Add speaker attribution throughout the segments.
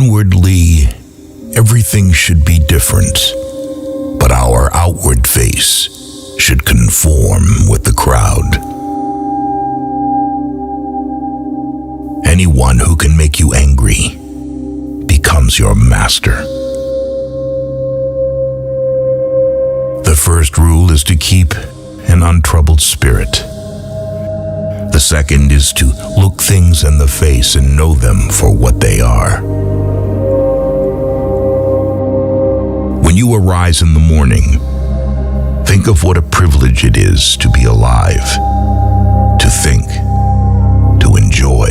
Speaker 1: Inwardly, everything should be different, but our outward face should conform with the crowd. Anyone who can make you angry becomes your master. The first rule is to keep an untroubled spirit. The second is to look things in the face and know them for what they are. When you arise in the morning, think of what a privilege it is to be alive, to think, to enjoy,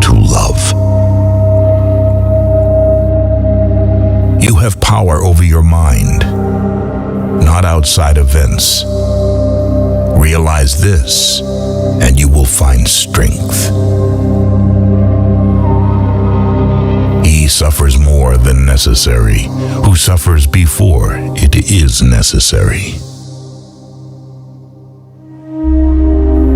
Speaker 1: to love. You have power over your mind, not outside events. Realize this, and you will find strength. He suffers more than necessary, who suffers before it is necessary.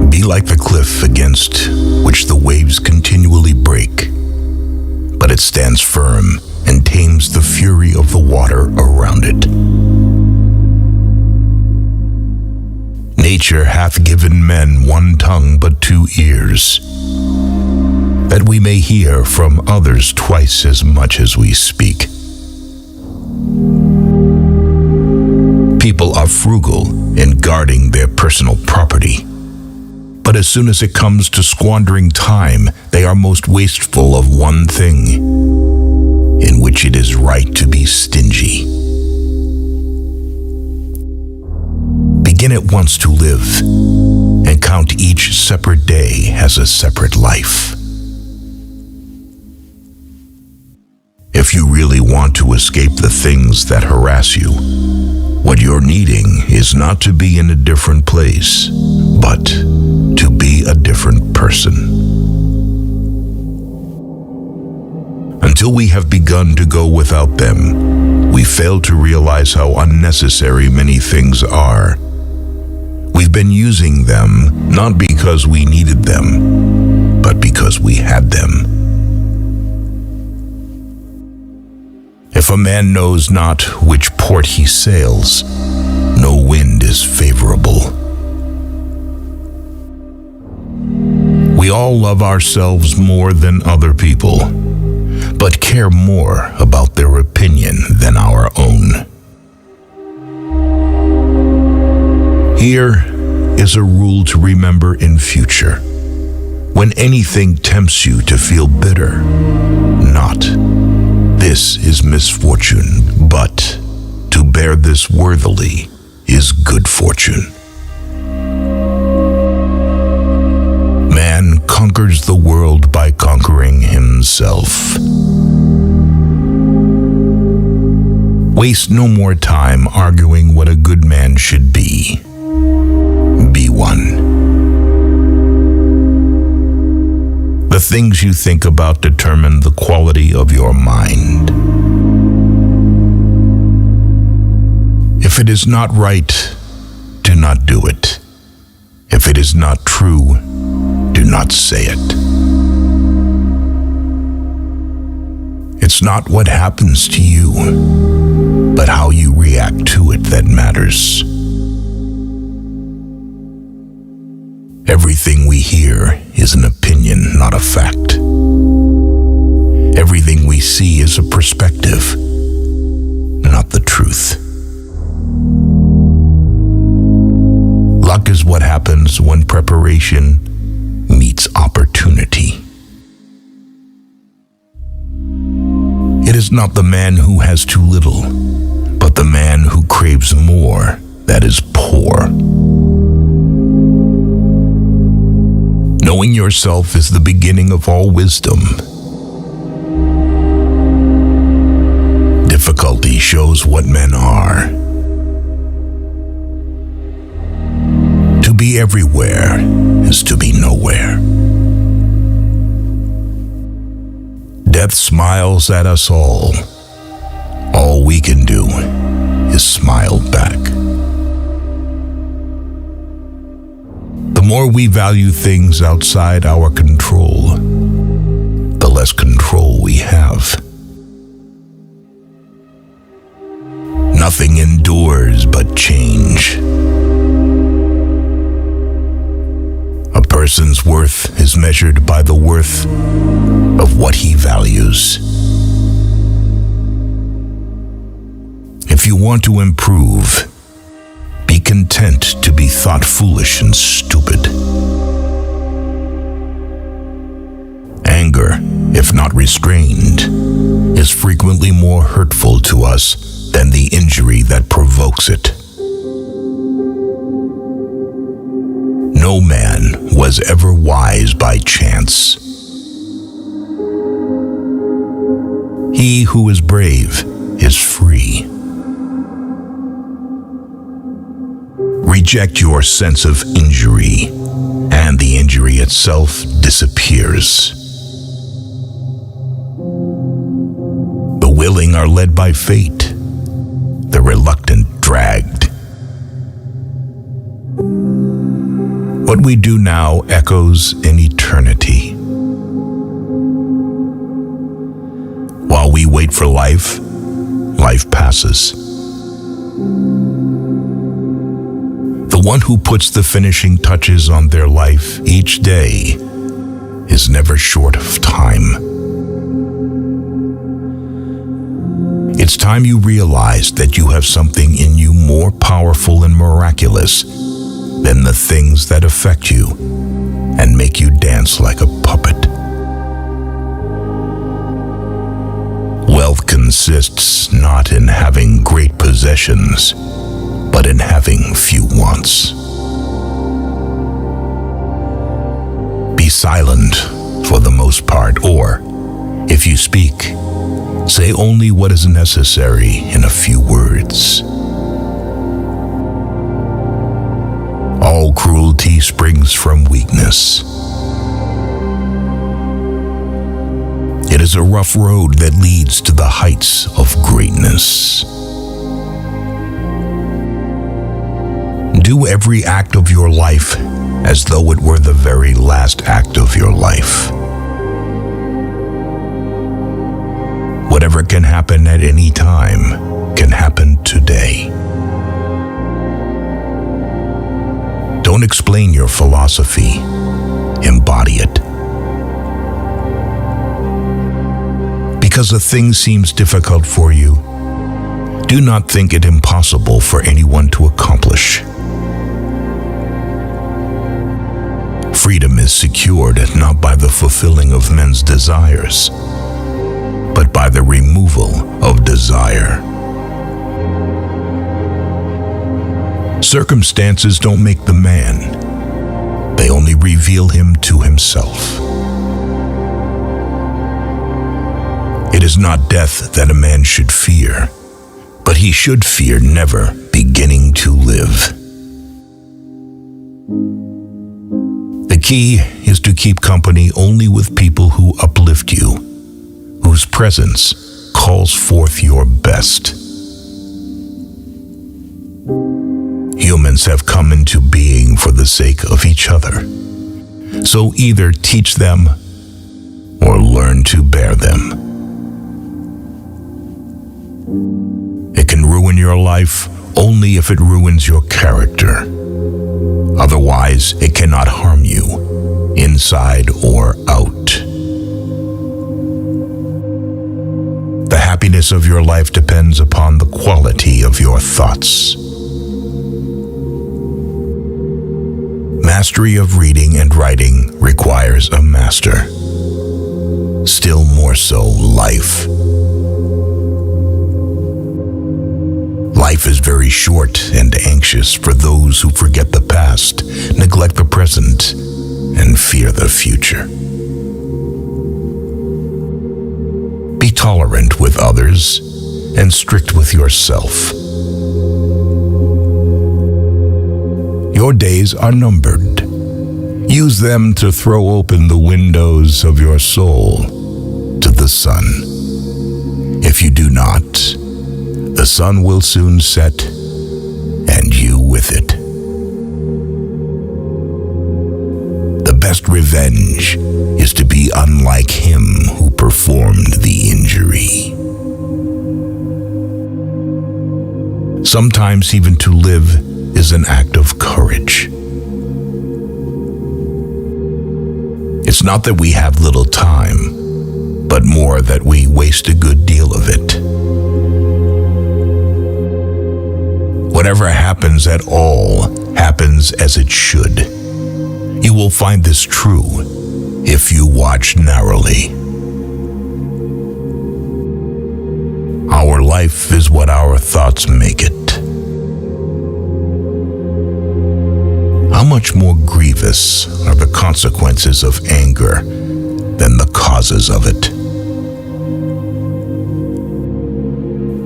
Speaker 1: Be like the cliff against which the waves continually break, but it stands firm and tames the fury of the water around it. Nature hath given men one tongue but 2 ears, that we may hear from others twice as much as we speak. People are frugal in guarding their personal property, but as soon as it comes to squandering time, they are most wasteful of one thing, in which it is right to be stingy. Begin at once to live, and count each separate day as a separate life. If you really want to escape the things that harass you, what you're needing is not to be in a different place, but to be a different person. Until we have begun to go without them, we fail to realize how unnecessary many things are. We've been using them not because we needed them, but because we had them. If a man knows not which port he sails, no wind is favorable. We all love ourselves more than other people, but care more about their opinion than our own. Here is a rule to remember in future. When anything tempts you to feel bitter, not, "This is misfortune," but, "To bear this worthily is good fortune." Man conquers the world by conquering himself. Waste no more time arguing what a good man should be. Be one. The things you think about determine the quality of your mind. If it is not right, do not do it. If it is not true, do not say it. It's not what happens to you, but how you react to it that matters. Everything we hear is an opinion, not a fact. Everything we see is a perspective, not the truth. Luck is what happens when preparation meets opportunity. It is not the man who has too little, but the man who craves more that is poor. Knowing yourself is the beginning of all wisdom. Difficulty shows what men are. To be everywhere is to be nowhere. Death smiles at us all. All we can do is smile back. The more we value things outside our control, the less control we have. Nothing endures but change. A person's worth is measured by the worth of what he values. If you want to improve, be content to be thought foolish and stupid. Anger, if not restrained, is frequently more hurtful to us than the injury that provokes it. No man was ever wise by chance. He who is brave is free. Reject your sense of injury, and the injury itself disappears. The willing are led by fate, the reluctant dragged. What we do now echoes in eternity. While we wait for life, life passes. The one who puts the finishing touches on their life each day is never short of time. It's time you realize that you have something in you more powerful and miraculous than the things that affect you and make you dance like a puppet. Wealth consists not in having great possessions, but in having few wants. Be silent for the most part, or, if you speak, say only what is necessary in a few words. All cruelty springs from weakness. It is a rough road that leads to the heights of greatness. Do every act of your life as though it were the very last act of your life. Whatever can happen at any time can happen today. Don't explain your philosophy, embody it. Because a thing seems difficult for you, do not think it impossible for anyone to accomplish. Freedom is secured not by the fulfilling of men's desires, but by the removal of desire. Circumstances don't make the man. They only reveal him to himself. It is not death that a man should fear, but he should fear never beginning to live. The key is to keep company only with people who uplift you, whose presence calls forth your best. Humans have come into being for the sake of each other. So either teach them or learn to bear them. It can ruin your life only if it ruins your character. Otherwise, it cannot harm you, inside or out. The happiness of your life depends upon the quality of your thoughts. Mastery of reading and writing requires a master. Still more so, life. Life is very short and anxious for those who forget the past, neglect the present, and fear the future. Be tolerant with others and strict with yourself. Your days are numbered. Use them to throw open the windows of your soul to the sun. If you do not, the sun will soon set, and you with it. The best revenge is to be unlike him who performed the injury. Sometimes even to live is an act of courage. It's not that we have little time, but more that we waste a good deal of it. Whatever happens at all happens as it should. You will find this true if you watch narrowly. Our life is what our thoughts make it. How much more grievous are the consequences of anger than the causes of it?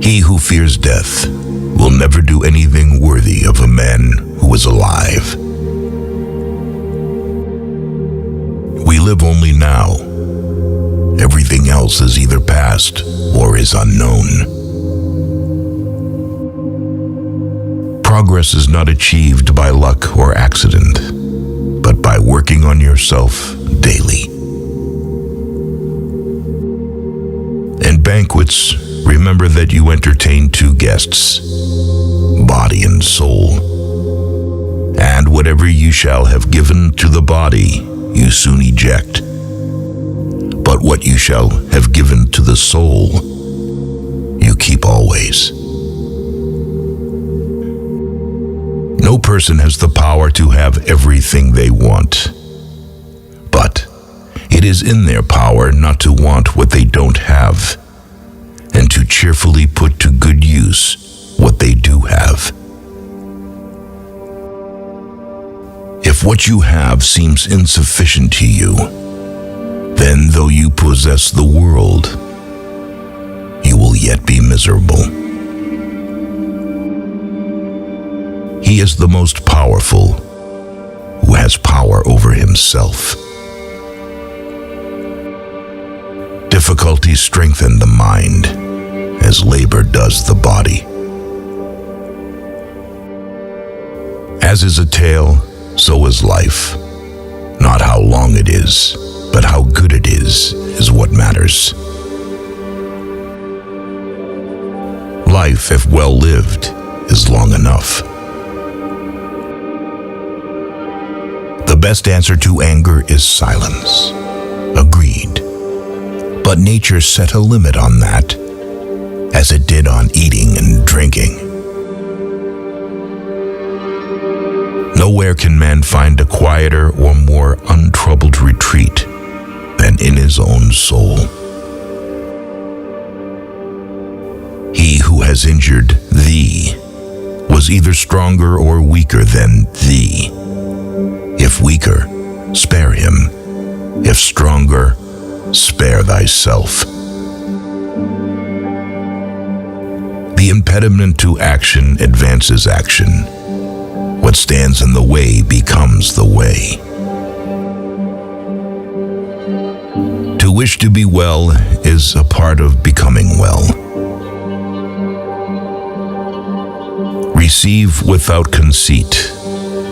Speaker 1: He who fears death will never do anything worthy of a man who is alive. We live only now. Everything else is either past or is unknown. Progress is not achieved by luck or accident, but by working on yourself daily. In banquets, remember that you entertain two guests, body and soul. And whatever you shall have given to the body, you soon eject. But what you shall have given to the soul, you keep always. No person has the power to have everything they want, but it is in their power not to want what they don't have, and to cheerfully put to good use what they do have. If what you have seems insufficient to you, then though you possess the world, you will yet be miserable. He is the most powerful who has power over himself. Difficulties strengthen the mind, as labor does the body. As is a tale, so is life. Not how long it is, but how good it is what matters. Life, if well lived, is long enough. The best answer to anger is silence. Agreed. But nature set a limit on that, as it did on eating and drinking. Nowhere can man find a quieter or more untroubled retreat than in his own soul. He who has injured thee was either stronger or weaker than thee. If weaker, spare him. If stronger, spare thyself. The impediment to action advances action. What stands in the way becomes the way. To wish to be well is a part of becoming well. Receive without conceit.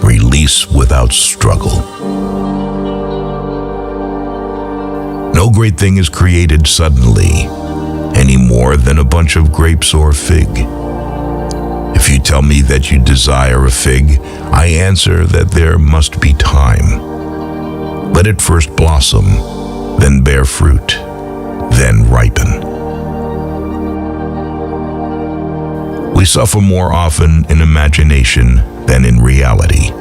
Speaker 1: Release without struggle. No great thing is created suddenly, any more than a bunch of grapes or fig. If you tell me that you desire a fig, I answer that there must be time. Let it first blossom, then bear fruit, then ripen. We suffer more often in imagination than in reality.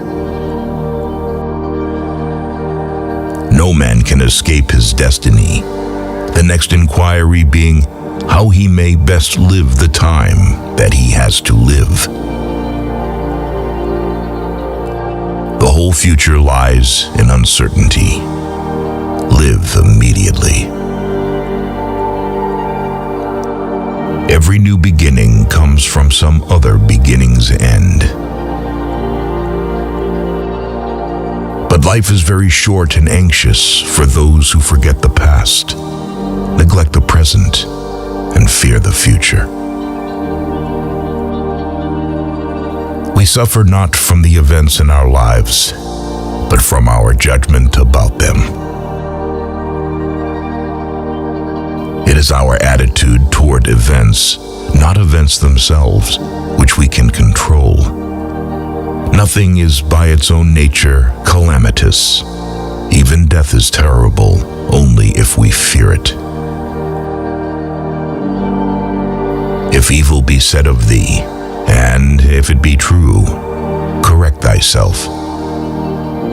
Speaker 1: No man can escape his destiny, the next inquiry being how he may best live the time that he has to live. The whole future lies in uncertainty. Live immediately. Every new beginning comes from some other beginning's end. But life is very short and anxious for those who forget the past, neglect the present, and fear the future. We suffer not from the events in our lives, but from our judgment about them. is our attitude toward events, not events themselves, which we can control. Nothing is by its own nature calamitous. Even death is terrible only if we fear it. If evil be said of thee, and if it be true, correct thyself.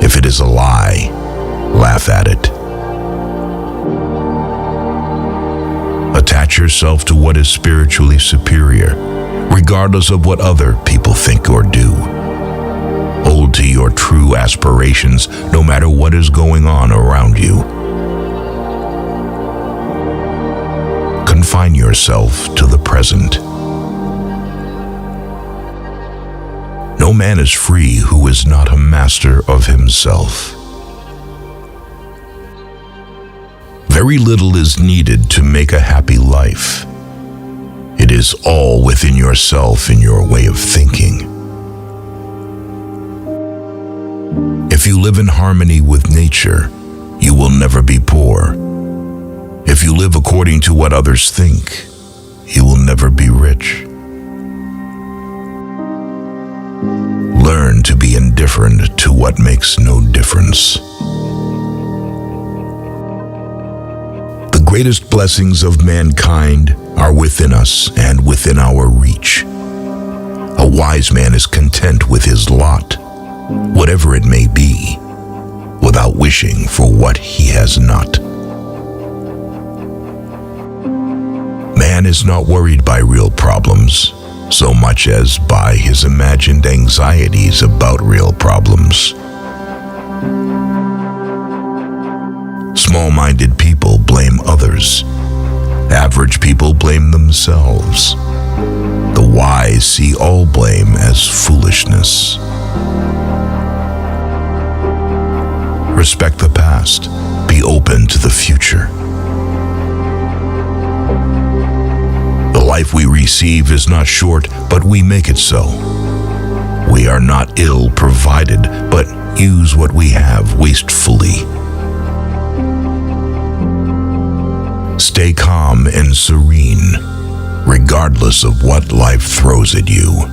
Speaker 1: If it is a lie, laugh at it. Attach yourself to what is spiritually superior, regardless of what other people think or do. Hold to your true aspirations, no matter what is going on around you. Confine yourself to the present. No man is free who is not a master of himself. Very little is needed to make a happy life. It is all within yourself in your way of thinking. If you live in harmony with nature, you will never be poor. If you live according to what others think, you will never be rich. Learn to be indifferent to what makes no difference. The greatest blessings of mankind are within us and within our reach. A wise man is content with his lot, whatever it may be, without wishing for what he has not. Man is not worried by real problems so much as by his imagined anxieties about real problems. Small-minded people blame others. Average people blame themselves. The wise see all blame as foolishness. Respect the past. Be open to the future. The life we receive is not short, but we make it so. We are not ill provided, but use what we have wastefully. Stay calm and serene, regardless of what life throws at you.